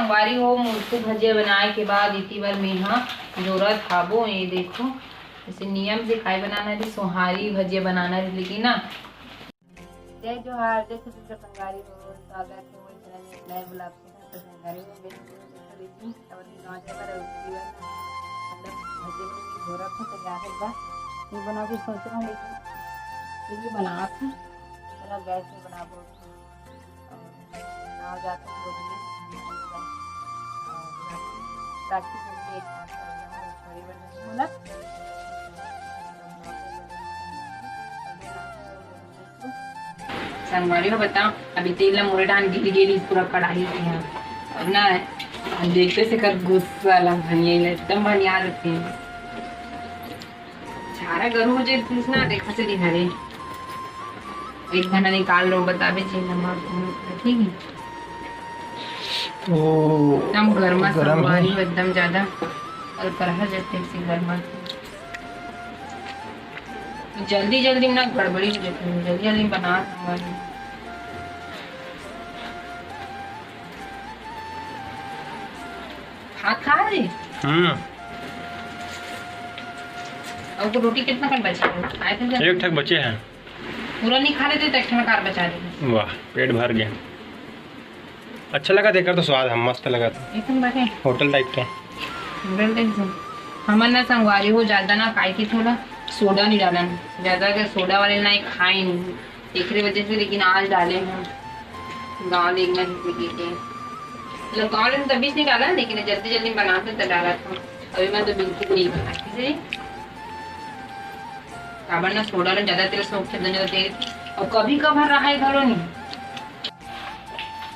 संगवारी हो मुर्कू भजिया बनाए के बाद इतनी बार मेहा जोरत हाबो। ये देखो जैसे नियम से खाई बनाना रही, सोहारी भजिया बनाना रही, लेकिन ना जय जोहार जय छत्तीसगढ़ संगवारी हो स्वागत है मोर चैनल में नए ब्लॉग के साथ। संगवारी हो मैं खरीदी और गांव से पर मतलब भजिया की जोरत है तैयार है बा ये बना के सोच रहा हूं, लेकिन ये बना था चलो गैस में बनाबो आ जाते हैं ताकि एक साथ संगवारी हो बताओ। अभी तेल मोरे डाल गिर गेली पूरा कढ़ाई के यहाँ अब ना देखते से कर गुस्सा लग भनिया एकदम भनिया देते हैं छारा गरम हो जाए पूछना देखा से दिखारे एक घंटा निकाल लो बतावे चाहिए नमक ठीक है। एकदम गर्मा संगवारी हो एकदम ज्यादा और कढ़ा जाते हैं गर्मा जल्दी जल्दी ना गड़बड़ी हो जाती है, जल्दी जल्दी बना संगवारी। हाथ खा रही और रोटी कितना कर बचा है? आए थे एक ठक बचे हैं, पूरा नहीं खा लेते तो कार बचा देते। वाह पेट भर गया, अच्छा लगा देखकर तो स्वाद हम मस्त लगा था एकदम बढ़िया होटल टाइप के। हमारे ना संगवारी हो ज्यादा ना खाई थी, थोड़ा सोडा नहीं डाला ज्यादा के सोडा वाले ना खाए नहीं एक वजह से, लेकिन आज डाले हैं गाँव देखना मतलब गाँव में तभी नहीं डाला, लेकिन जल्दी जल्दी बनाते तो डाला था। अभी मैं तो बिल्कुल नहीं बनाती काबर ना सोडा ना ज्यादा तेल सोख से तेल और कभी कभार रहा है घरों नहीं।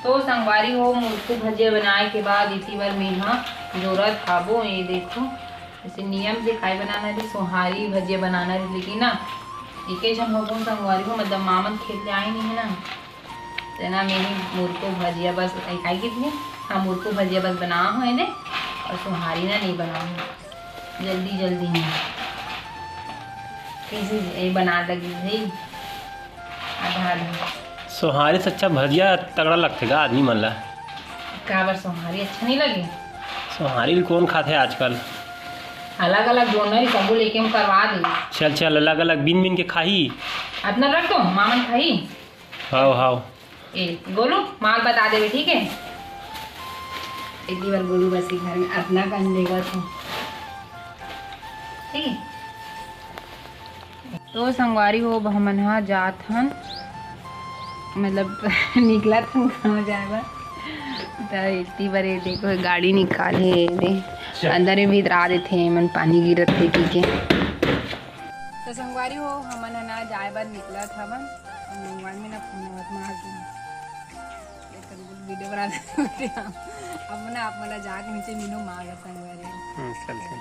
तो संगवारी हो मुर्कू भजिया बनाए के बाद इसी बार मेहा जोरत खाबो। ये देखो जैसे नियम से खाई बनाना रही, सोहारी भजिया बनाना रही, लेकिन ना एक जन हो संगवारी हो मतलब मामन खेलते आए नहीं है ना तो ना मेरी मुर्कू भजिया बस खाई कितनी हाँ मुर्कू भजिया बस बना हो है और सोहारी ना नहीं बना हो जल्दी जल्दी नहीं किसी ये बना लगी है आधा आधा। सोहारी से अच्छा भजिया तगड़ा लगतेगा आदमी मन ला। काबर सोहारी अच्छा नहीं लगे? सोहारी कौन खाते आजकल? अलग अलग दोनों ही सबको लेके हम करवा दे। चल चल अलग अलग बिन बिन के खाही अपना रख दो मामन खाई। हाओ हाओ ए गोलू माल बता दे ठीक है एक बार गोलू बस घर में अपना कर देगा तो ठीक है। तो संगवारी हो हमन जात हन मतलब निकला था कहाँ जाएगा तो इतनी बार देखो गाड़ी निकाले दे अंदर में भी आ देते हैं मन पानी गिरत थे की के। तो संगवारी हो हमन ना जाए बार निकला था मन मोबाइल में ना फोन मार वीडियो बना देते अब ना आप मला जाके नीचे मीनो मार संगवारी चल चल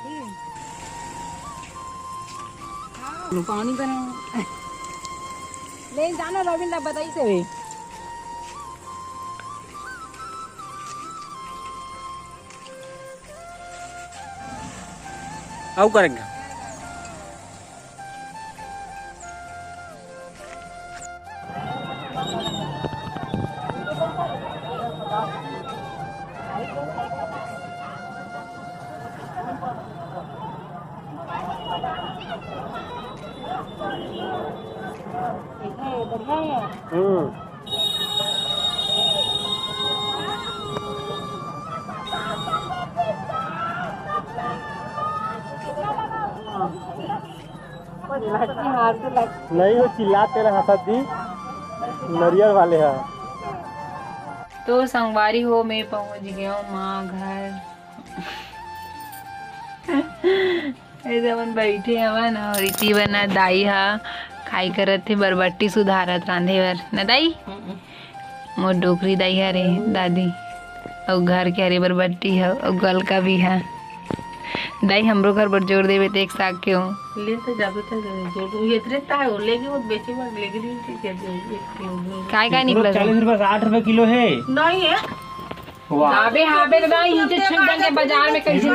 पानी बना ले जाना रविंद्र बताई से भी आओ करेंगे नहीं वो चिल्लाते रहा हंसत दी नरियल वाले है। तो संगवारी हो मैं पहुंच गया हूँ माँ घर ऐसे अपन बैठे हवन और इसी बना दाई हा खाई करत थे बरबट्टी सुधारत रांधे बर न दाई मोर डोकरी दाई हरे दादी और घर के हरे बरबट्टी है और गल का भी है दाई हमरो घर पर जोड़ देवे तो एक साग के हो ले तो जाबे तो जोड़ ये इतने ता है लेके वो बेचे में लेके काय काय निकला 40 रुपए 60 रुपए किलो है नहीं है अबे हाबे दादा नीचे छिड़क के बाजार में कैसे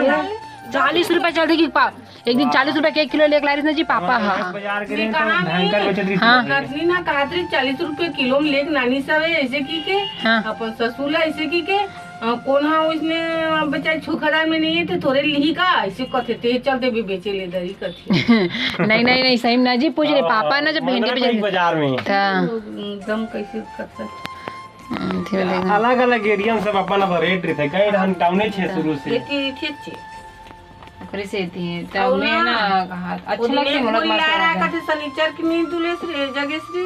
40 रुपए चलती की पा एक दिन 40 रुपए के किलो लेके ला रही ना जी पापा हाँ बाजार के तो भयंकर बेचत रही हाँ कतली ना कहत रही 40 रुपए किलो में लेके नानी सब ऐसे की के हाँ अपन ससुर ऐसे की के कौन हाँ उसने बच्चा छुखरा में नहीं है तो थोड़े लिही का ऐसे कथे ते चलते भी बेचे ले दरी कथे नहीं नहीं नहीं सही ना जी पूछ रहे पापा ना जब भिंडी पे बाजार में था दम कैसे करता अलग अलग एरिया में सब अपन रेट रहते कई ढंग टाउने छे शुरू से लेके ठीक छे ओकरे से थी तब मैं ना कहा अच्छा लगते मोनत मार ला रहा कथे सनीचर की नहीं दुले से जगह से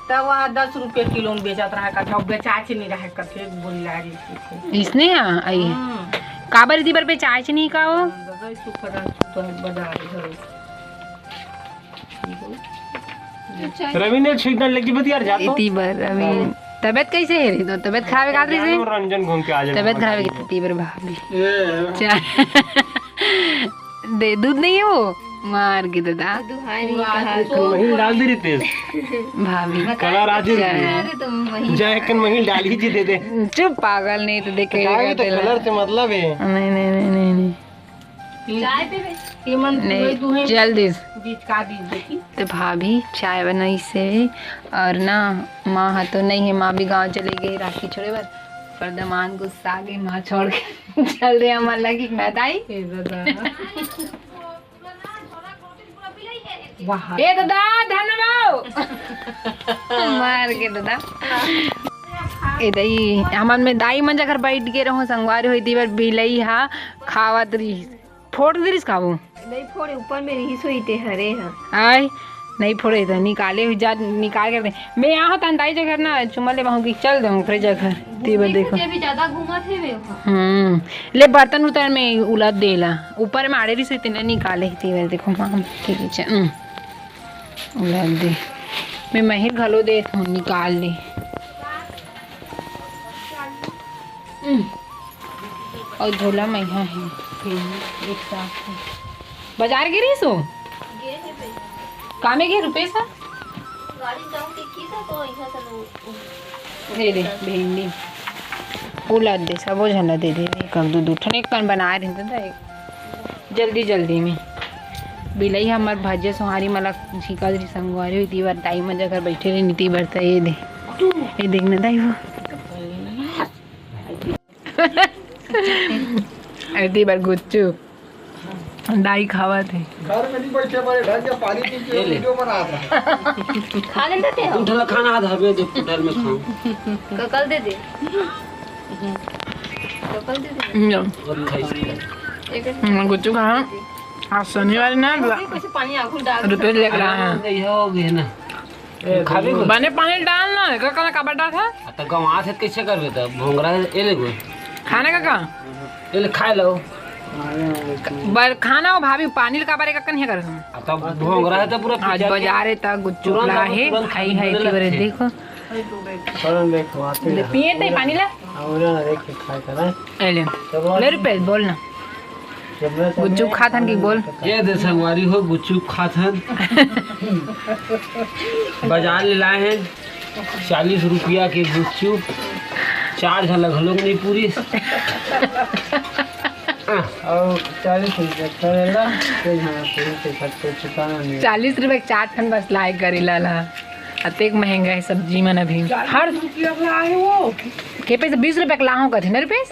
तब वहाँ 10 रुपए किलो में बेचत रहा कथे अब बेचाचे नहीं रहा कथे बोली ला रही इसने यहाँ आई है काबर दी बर पे चाय नहीं का वो दादा छुखरा तो बाजार रवि ने छुईना लेके बतियार जातो इतनी बार अभी तबीयत कैसे है रे तो तबीयत खराब है कादरी से रंजन घूम के आ जाए तबीयत खराब है कितनी बार भाभी दे दूध नहीं है वो मार के दादा महिल डाल दे तेज भाभी कलर आज जाए कन महिल डाल ही जी दे दे चुप पागल नहीं तो देखे तो कलर से मतलब है नहीं नहीं नहीं नहीं नहीं चाय पे नहीं जल्दी बीच का बीच देखी तो भाभी चाय बनाई से और ना माँ हाँ तो नहीं है माँ भी गांव चली गई राखी छोड़े बार पर दमान गुस्सा आ गई माँ छोड़ के चल रहे हमारे लगी मैं दाई ए दादा धन्यवाद मार के दादा ए दई हमन में दाई मन जगह बैठ के रहो संगवारी होई बार बिलई हा खावत रही फोड़ दिस खाबू नहीं फोड़े ऊपर में रही सोई ते हरे हैं आय नहीं फोड़े तो निकाले हुई जा निकाल कर दे मैं यहाँ होता दाई जगह ना चुमले वहाँ चल दूँ फिर जगह तीबर देखो भी ज्यादा घूमा थे वे ले बर्तन उतर में उलट देला ऊपर में आड़े रही से तीन निकाले तीबर देखो माम ठीक है उलट दे मैं महिर घलो दे निकाल ले और झोला मैया है एक साथ बाजार गिरी सो कामे के रुपए सा गाड़ी जाऊं देखी था तो यहाँ से दे दे भिंडी उलट दे सब वो झला दे दे एक दो दो ठन एक कन बना रहे थे एक जल्दी जल्दी में बिलई हमार भाज्य सोहारी मला छिका दी संगवारी हुई थी बार टाइम में जगह बैठे रही नीति बरता ये दे ये देखना दाई वो ऐसी बार गुच्चू दाई खावा थे घर में नहीं बैठे बड़े ढंग के पानी पी के वीडियो बना रहा खा लेते थे हम उठला खाना आधा हवे दे होटल में खाऊं ककल दे दे ककल दे दे गुच्चू कहा आज शनिवार ना कैसे पानी आंखों डाल रुपये लेकर आया ये हो गए ना खाबे बने पानी डालना है का काबर डाल था त गवा थे कैसे करबे त भोंगरा एले गो खाने का एले खाए लो बर खाना हो भाभी पानी का बारे का कन है कर तब भोंगरा है त पूरा आज बाजार है ता गुच्चू ला है खाई है ती बरे देखो देखो आते पिए ते पानी ला और देख खाए करा ले रुपए बोलना गुच्चू खाथन की बोल ये दे संगवारी हो गुच्चू खाथन बाजार ले लाए हैं 40 रुपया के गुच्चू 4 झलक लोग नहीं पूरी और 40 रुपए करेला तो यहाँ से खर्चे चुकाना नहीं 40 रुपए 4 ठन बस लाए करी लाला अतेक महंगा है सब्जी मन अभी हर वो के पैसे 20 रुपए लाहो कथे ना रुपए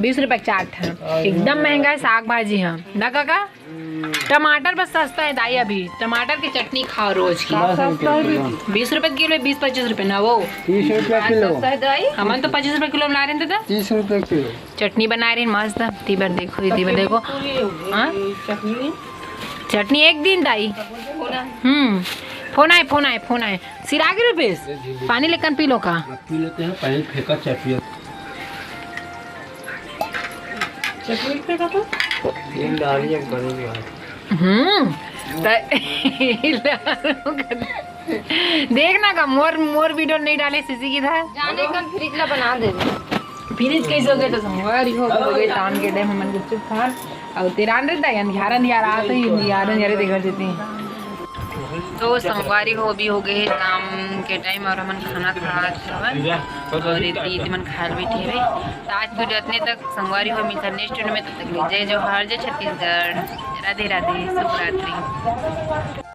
20 रुपए 4 ठन एकदम महंगा है साग भाजी है ना काका टमाटर बस सस्ता है दाई अभी टमाटर की चटनी खाओ रोज की 20 रुपए किलो 20-25 रुपए ना वो 30 रुपया किलो सस्ता है दवाई हम तो 25 रुपए किलो ला रहे थे 30 रुपया किलो चटनी बना रही मस्त तीबर देखो तीबर देखो हाँ चटनी चटनी एक दिन दाई फोन आए सिरा के रुपए पानी लेकर पी लो का पी लेते हैं पानी फेंका चटिया चटनी पे का तो ये डाली एक बड़ी बात देखना का मोर वीडियो नहीं डाले सीसी की था जाने का फ्रिज ला बना दे फ्रिज कैसे हो गए तो संगवारी हो गए टाउन के टाइम मन गुच्चू खान और तेरान रहता है यार आते ही यार देखा देते तो संगवारी हो भी हो गए शाम के टाइम और हमन खाना खा और इतनी मन खाल बैठे हुए तो आज वीडियो इतने तक संगवारी हो मिलता नेक्स्ट वीडियो में तब तक जय जवाहर जय छत्तीसगढ़ राधे राधे शुभ रात्रि।